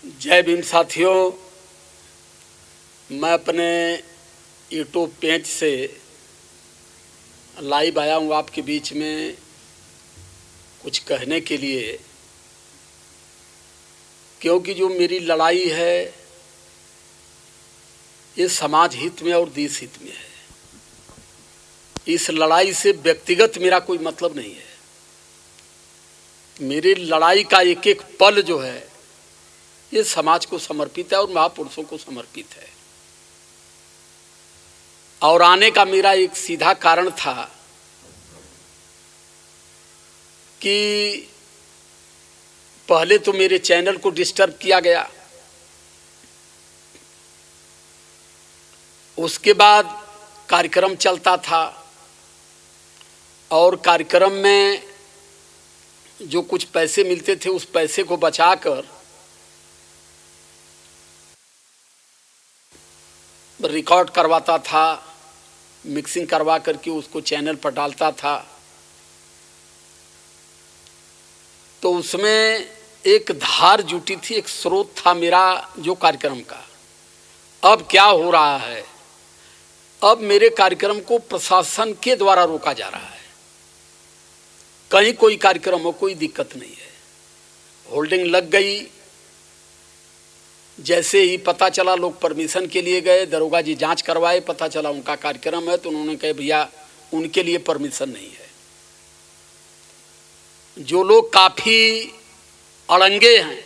जय भीम साथियों, मैं अपने यूट्यूब पेज से लाइव आया हूँ आपके बीच में कुछ कहने के लिए, क्योंकि जो मेरी लड़ाई है ये समाज हित में और देश हित में है। इस लड़ाई से व्यक्तिगत मेरा कोई मतलब नहीं है। मेरी लड़ाई का एक एक पल जो है ये समाज को समर्पित है और महापुरुषों को समर्पित है। और आने का मेरा एक सीधा कारण था कि पहले तो मेरे चैनल को डिस्टर्ब किया गया, उसके बाद कार्यक्रम चलता था और कार्यक्रम में जो कुछ पैसे मिलते थे उस पैसे को बचाकर रिकॉर्ड करवाता था, मिक्सिंग करवा करके उसको चैनल पर डालता था। तो उसमें एक धार जुटी थी, एक स्रोत था मेरा जो कार्यक्रम का। अब क्या हो रहा है, अब मेरे कार्यक्रम को प्रशासन के द्वारा रोका जा रहा है। कहीं कोई कार्यक्रम हो कोई दिक्कत नहीं है, होल्डिंग लग गई। जैसे ही पता चला लोग परमिशन के लिए गए, दरोगा जी जांच करवाए, पता चला उनका कार्यक्रम है, तो उन्होंने कहा भैया उनके लिए परमिशन नहीं है। जो लोग काफी अड़ंगे हैं,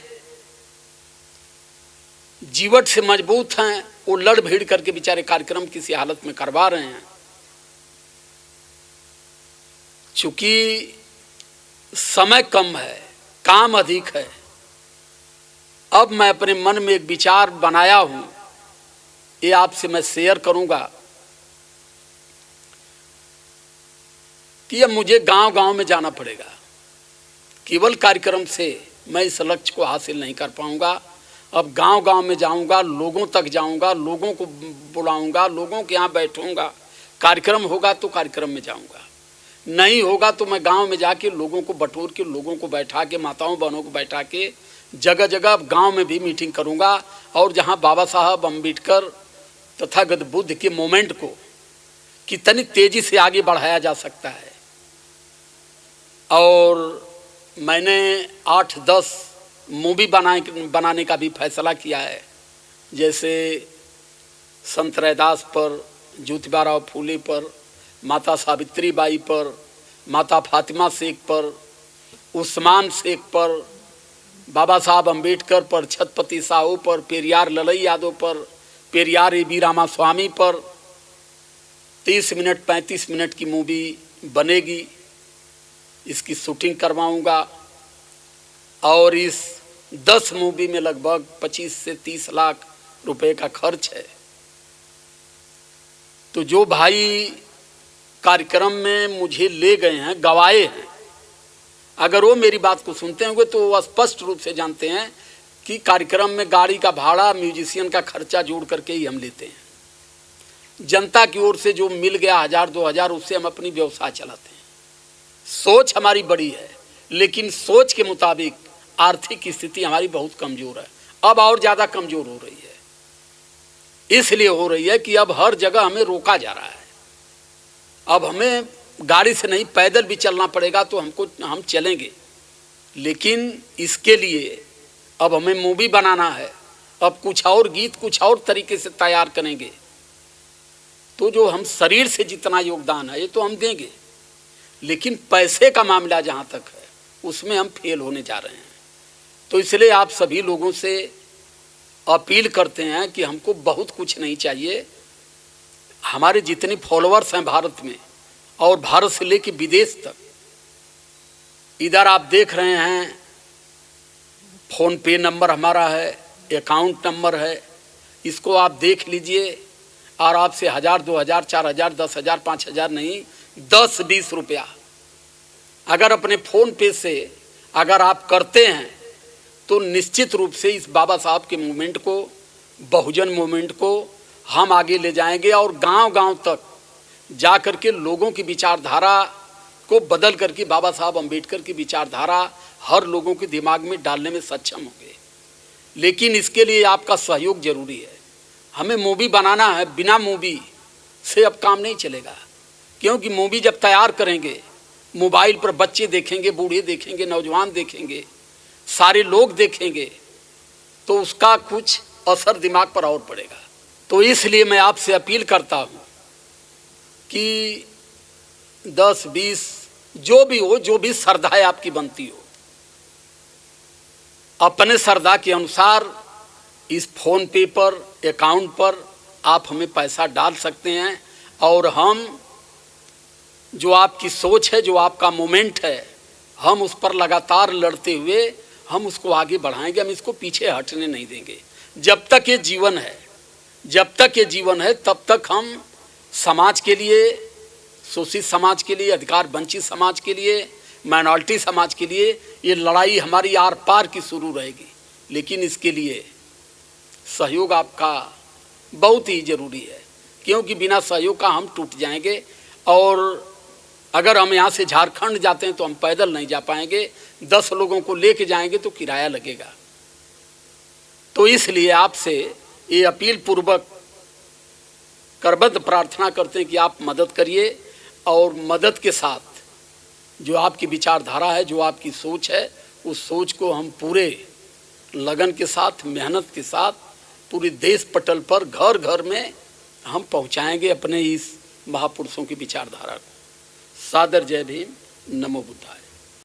जीवट से मजबूत हैं, वो लड़ भीड़ करके बेचारे कार्यक्रम किसी हालत में करवा रहे हैं। चूंकि समय कम है, काम अधिक है, अब मैं अपने मन में एक विचार बनाया हूं, ये आपसे मैं शेयर करूंगा कि अब मुझे गांव-गांव में जाना पड़ेगा। केवल कार्यक्रम से मैं इस लक्ष्य को हासिल नहीं कर पाऊंगा। अब गांव-गांव में जाऊंगा, लोगों तक जाऊंगा, लोगों को बुलाऊंगा, लोगों के यहाँ बैठूंगा। कार्यक्रम होगा तो कार्यक्रम में जाऊंगा, नहीं होगा तो मैं गांव में जाके लोगों को बटोर के, लोगों को बैठा के, माताओं बहनों को बैठा के जगह जगह गांव में भी मीटिंग करूंगा। और जहां बाबा साहब अम्बेडकर तथागत बुद्ध के मोमेंट को कितनी तेजी से आगे बढ़ाया जा सकता है। और मैंने 8-10 मूवी बनाने का भी फैसला किया है, जैसे संत रैदास पर, ज्योतिबा फूले पर, माता सावित्री बाई पर, माता फातिमा शेख पर, उस्मान शेख पर, बाबा साहब अम्बेडकर पर, छत्रपति साहू पर, पेरियार ललई यादव पर, पेरियार ए बी रामास्वामी पर 30 मिनट 35 मिनट की मूवी बनेगी। इसकी शूटिंग करवाऊंगा और इस 10 मूवी में लगभग 25 से 30 लाख रुपए का खर्च है। तो जो भाई कार्यक्रम में मुझे ले गए हैं, गवाए हैं, अगर वो मेरी बात को सुनते होंगे तो वो स्पष्ट रूप से जानते हैं कि कार्यक्रम में गाड़ी का भाड़ा, म्यूजिशियन का खर्चा जोड़ करके ही हम लेते हैं। जनता की ओर से जो मिल गया 1000-2000, उससे हम अपनी व्यवसाय चलाते हैं। सोच हमारी बड़ी है, लेकिन सोच के मुताबिक आर्थिक स्थिति हमारी बहुत कमजोर है। अब और ज़्यादा कमजोर हो रही है। इसलिए हो रही है कि अब हर जगह हमें रोका जा रहा है। अब हमें गाड़ी से नहीं, पैदल भी चलना पड़ेगा तो हम चलेंगे, लेकिन इसके लिए अब हमें मूवी बनाना है। अब कुछ और गीत कुछ और तरीके से तैयार करेंगे, तो जो हम शरीर से जितना योगदान है ये तो हम देंगे, लेकिन पैसे का मामला जहाँ तक है उसमें हम फेल होने जा रहे हैं। तो इसलिए आप सभी लोगों से अपील करते हैं कि हमको बहुत कुछ नहीं चाहिए। हमारे जितने फॉलोअर्स हैं भारत में, और भारत से लेकर विदेश तक, इधर आप देख रहे हैं फ़ोन पे नंबर हमारा है, अकाउंट नंबर है, इसको आप देख लीजिए। और आपसे 1000, 2000, 4000, 10,000, 5000 नहीं, 10-20 रुपया अगर अपने फ़ोन पे से अगर आप करते हैं तो निश्चित रूप से इस बाबा साहब के मूवमेंट को, बहुजन मूवमेंट को हम आगे ले जाएंगे और गांव-गांव तक जा कर के लोगों की विचारधारा को बदल करके बाबा साहब अम्बेडकर की विचारधारा हर लोगों के दिमाग में डालने में सक्षम होंगे। लेकिन इसके लिए आपका सहयोग जरूरी है। हमें मूवी बनाना है, बिना मूवी से अब काम नहीं चलेगा, क्योंकि मूवी जब तैयार करेंगे, मोबाइल पर बच्चे देखेंगे, बूढ़े देखेंगे, नौजवान देखेंगे, सारे लोग देखेंगे, तो उसका कुछ असर दिमाग पर और पड़ेगा। तो इसलिए मैं आपसे अपील करता हूँ कि 10-20 जो भी हो, जो भी श्रद्धा आपकी बनती हो, अपने श्रद्धा के अनुसार इस फोन पे पर, अकाउंट पर आप हमें पैसा डाल सकते हैं, और हम जो आपकी सोच है, जो आपका मोमेंट है, हम उस पर लगातार लड़ते हुए हम उसको आगे बढ़ाएंगे। हम इसको पीछे हटने नहीं देंगे। जब तक ये जीवन है, जब तक ये जीवन है, तब तक हम समाज के लिए, शोषित समाज के लिए, अधिकार वंचित समाज के लिए, माइनॉरिटी समाज के लिए ये लड़ाई हमारी आर पार की शुरू रहेगी। लेकिन इसके लिए सहयोग आपका बहुत ही ज़रूरी है, क्योंकि बिना सहयोग का हम टूट जाएंगे। और अगर हम यहाँ से झारखंड जाते हैं तो हम पैदल नहीं जा पाएंगे, 10 लोगों को लेके जाएंगे तो किराया लगेगा। तो इसलिए आपसे ये अपील पूर्वक करबद्ध प्रार्थना करते हैं कि आप मदद करिए, और मदद के साथ जो आपकी विचारधारा है, जो आपकी सोच है, उस सोच को हम पूरे लगन के साथ, मेहनत के साथ पूरे देश पटल पर, घर घर में हम पहुंचाएंगे अपने इस महापुरुषों की विचारधारा को। सादर जय भीम, नमो बुद्धाय।